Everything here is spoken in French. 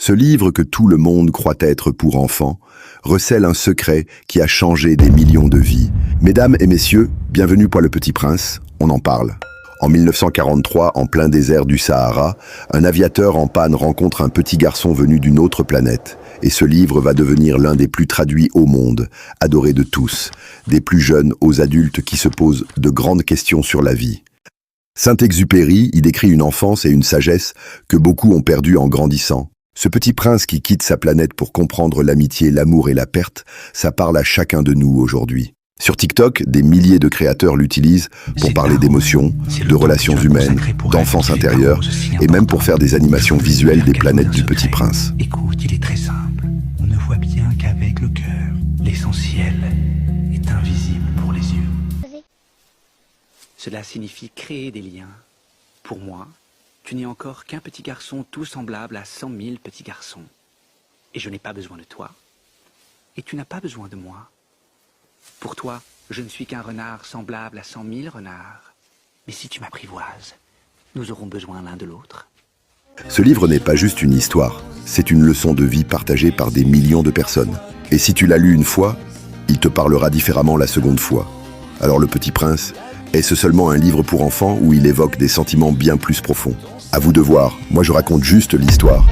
Ce livre que tout le monde croit être pour enfants recèle un secret qui a changé des millions de vies. Mesdames et messieurs, bienvenue pour Le Petit Prince, on en parle. En 1943, en plein désert du Sahara, un aviateur en panne rencontre un petit garçon venu d'une autre planète. Et ce livre va devenir l'un des plus traduits au monde, adoré de tous, des plus jeunes aux adultes qui se posent de grandes questions sur la vie. Saint-Exupéry y décrit une enfance et une sagesse que beaucoup ont perdues en grandissant. Ce petit prince qui quitte sa planète pour comprendre l'amitié, l'amour et la perte, ça parle à chacun de nous aujourd'hui. Sur TikTok, des milliers de créateurs l'utilisent pour parler d'émotions, de relations humaines, d'enfance intérieure et même pour faire des animations visuelles des planètes du Petit Prince. Écoute, il est très simple. On ne voit bien qu'avec le cœur. L'essentiel est invisible pour les yeux. Cela signifie créer des liens. Pour moi, tu n'es encore qu'un petit garçon tout semblable à 100 000 petits garçons. Et je n'ai pas besoin de toi. Et tu n'as pas besoin de moi. Pour toi, je ne suis qu'un renard semblable à 100 000 renards. Mais si tu m'apprivoises, nous aurons besoin l'un de l'autre. Ce livre n'est pas juste une histoire, c'est une leçon de vie partagée par des millions de personnes. Et si tu l'as lu une fois, il te parlera différemment la seconde fois. Alors Le Petit Prince, est-ce seulement un livre pour enfants où il évoque des sentiments bien plus profonds? À vous de voir, moi je raconte juste l'histoire.